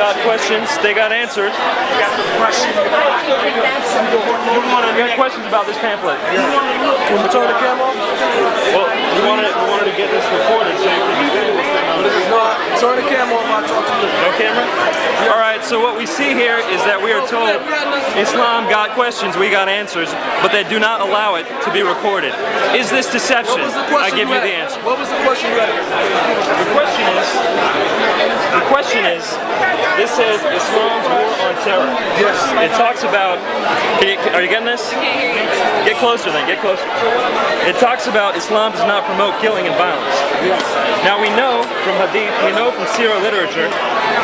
got questions, they got answers. You got questions about this pamphlet? Can we turn the camera off? Well, we wanted to get this recorded so you can understand what's going on. No, turn the camera off, I'll talk to you. No camera? Alright, so what we see here is that we are told Islam got questions, we got answers, but they do not allow it to be recorded. Is this deception? I give you the answer. What was the question you had? The question is, this says Islam's war on terror. Yes. It talks about, are you getting this? Get closer then, get closer. It talks about Islam does not promote killing and violence. Yes. Now we know from Hadith, we know from Seerah literature,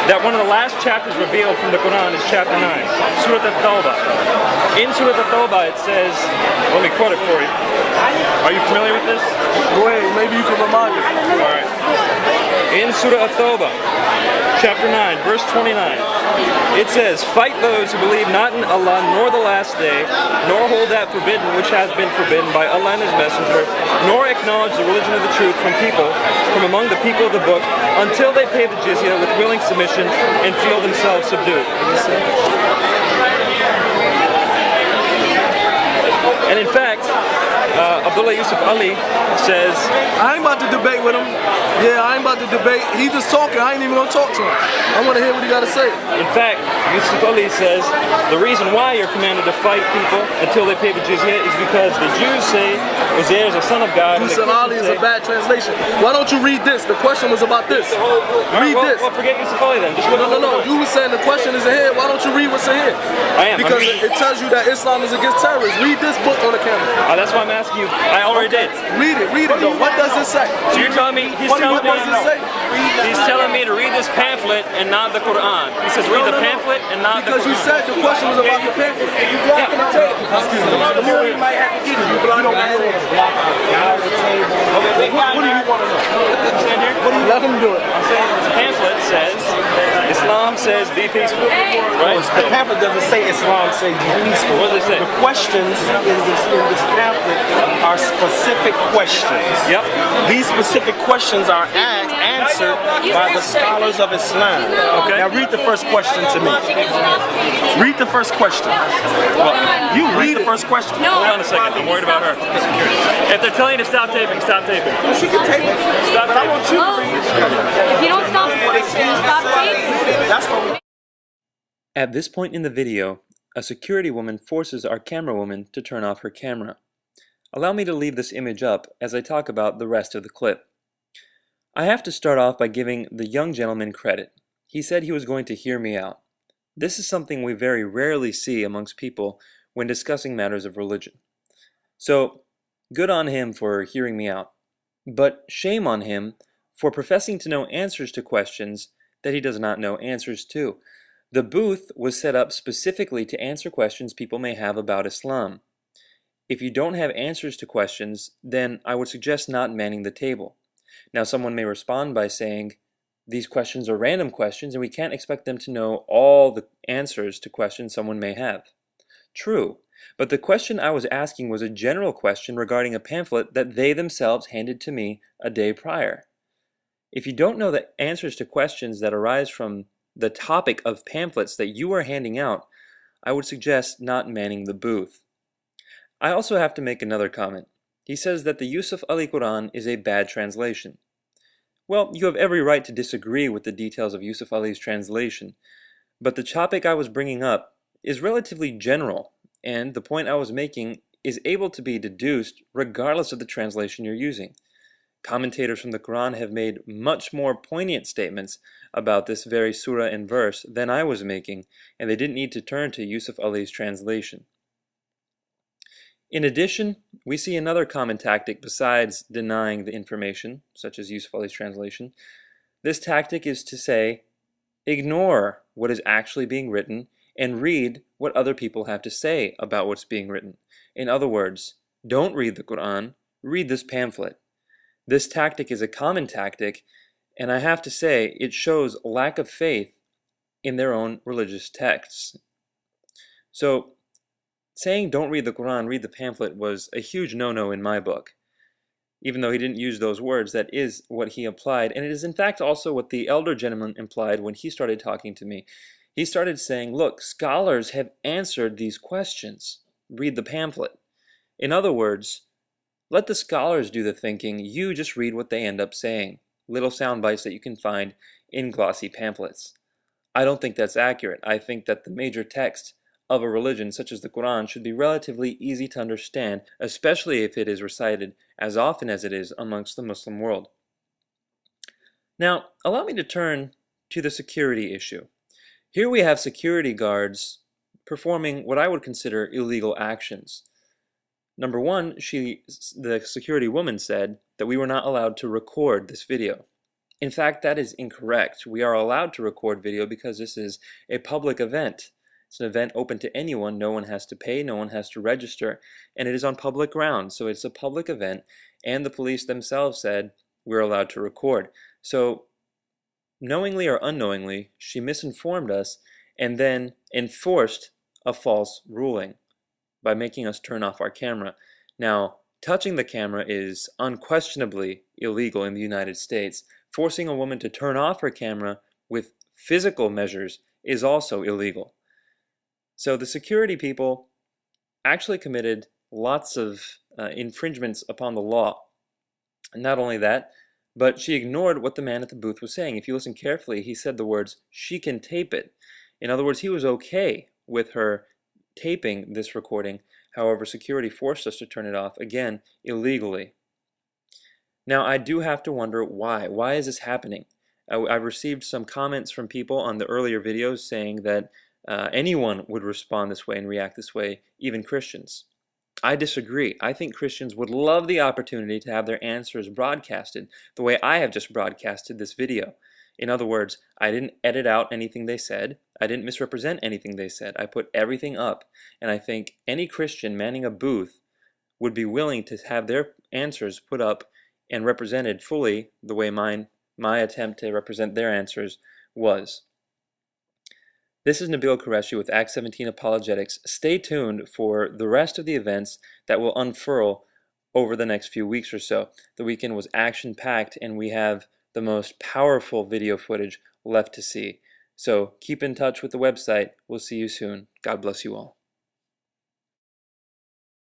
that one of the last chapters revealed from the Quran is chapter 9, Surah At-Tawbah. In Surah At-Tawbah it says, let me quote it for you. Are you familiar with this? Go ahead, maybe you can remind me. Alright. In Surah At-Tawbah, chapter 9, verse 29, it says, "Fight those who believe not in Allah nor the last day, nor hold that forbidden which has been forbidden by Allah and His Messenger, nor acknowledge the religion of the truth from among the people of the book, until they pay the jizya with willing submission and feel themselves subdued." And in fact, Abdullah Yusuf Ali says, I ain't about to debate with him. Yeah, I ain't about to debate. He just talking. I ain't even gonna talk to him. I want to hear what he got to say. In fact, Yusuf Ali says the reason why you're commanded to fight people until they pay the jizya is because the Jews say Uzair is a son of God. Yusuf Ali is a bad translation. Why don't you read this? The question was about this. Read this. Well, forget Yusuf Ali then. Just no. You were saying the question is ahead. Why don't you read what's ahead? I am. Because it tells you that Islam is against terrorists. Read this book on the camera. That's why I'm asking you. I already did. Read it though. What does it say? So you're telling me, he's telling me to read this pamphlet and not the Quran. He says read the pamphlet and not the Quran. Because you said the question was about the pamphlet. And you blocking the table. The more you might have to get it. You blocking the table. What do you want to know? Let him do it. I'm saying this pamphlet says, Islam says be peaceful. Right? The pamphlet doesn't say Islam says be peaceful. What does it say? The questions in this pamphlet are specific questions. Yep. These specific questions are answered by the scholars of Islam. Okay. Now read the first question to me. Read the first question. Well, you read the first question. Hold on a second. I'm worried about her. If they're telling you to stop taping, stop taping. She can tape it. Stop but I want you to read If you don't stop taping. That's what. At this point in the video, a security woman forces our camera woman to turn off her camera. Allow me to leave this image up as I talk about the rest of the clip. I have to start off by giving the young gentleman credit. He said he was going to hear me out. This is something we very rarely see amongst people when discussing matters of religion. So, good on him for hearing me out. But shame on him for professing to know answers to questions that he does not know answers to. The booth was set up specifically to answer questions people may have about Islam. If you don't have answers to questions, then I would suggest not manning the table. Now someone may respond by saying, these questions are random questions and we can't expect them to know all the answers to questions someone may have. True, but the question I was asking was a general question regarding a pamphlet that they themselves handed to me a day prior. If you don't know the answers to questions that arise from the topic of pamphlets that you are handing out, I would suggest not manning the booth. I also have to make another comment. He says that the Yusuf Ali Quran is a bad translation. Well, you have every right to disagree with the details of Yusuf Ali's translation, but the topic I was bringing up is relatively general, and the point I was making is able to be deduced regardless of the translation you're using. Commentators from the Quran have made much more poignant statements about this very surah and verse than I was making, and they didn't need to turn to Yusuf Ali's translation. In addition, we see another common tactic besides denying the information, such as Yusuf Ali's translation. This tactic is to say, ignore what is actually being written and read what other people have to say about what's being written. In other words, don't read the Quran, read this pamphlet. This tactic is a common tactic, and I have to say it shows lack of faith in their own religious texts. So, saying don't read the Quran, read the pamphlet was a huge no-no in my book. even though he didn't use those words, that is what he implied. And it is in fact also what the elder gentleman implied when he started talking to me. He started saying, look, scholars have answered these questions. Read the pamphlet. In other words, let the scholars do the thinking. You just read what they end up saying. Little sound bites that you can find in glossy pamphlets. I don't think that's accurate. I think that the major text of a religion such as the Quran should be relatively easy to understand, especially if it is recited as often as it is amongst the Muslim world. Now, allow me to turn to the security issue. Here we have security guards performing what I would consider illegal actions. Number one, the security woman said that we were not allowed to record this video. In fact, that is incorrect. We are allowed to record video because this is a public event. It's an event open to anyone. No one has to pay, no one has to register, and it is on public ground. So it's a public event, and the police themselves said we're allowed to record. So knowingly or unknowingly, she misinformed us and then enforced a false ruling by making us turn off our camera. Now, touching the camera is unquestionably illegal in the United States. Forcing a woman to turn off her camera with physical measures is also illegal. So the security people actually committed lots of infringements upon the law. And not only that, but she ignored what the man at the booth was saying. If you listen carefully, he said the words, "She can tape it." In other words, he was okay with her taping this recording. However, security forced us to turn it off, again, illegally. Now, I do have to wonder why. Why is this happening? I've received some comments from people on the earlier videos saying that anyone would respond this way and react this way, even Christians. I disagree. I think Christians would love the opportunity to have their answers broadcasted the way I have just broadcasted this video. In other words, I didn't edit out anything they said. I didn't misrepresent anything they said. I put everything up. And I think any Christian manning a booth would be willing to have their answers put up and represented fully the way my attempt to represent their answers was. This is Nabil Qureshi with Act 17 Apologetics. Stay tuned for the rest of the events that will unfurl over the next few weeks or so. The weekend was action-packed, and we have the most powerful video footage left to see. So keep in touch with the website. We'll see you soon. God bless you all.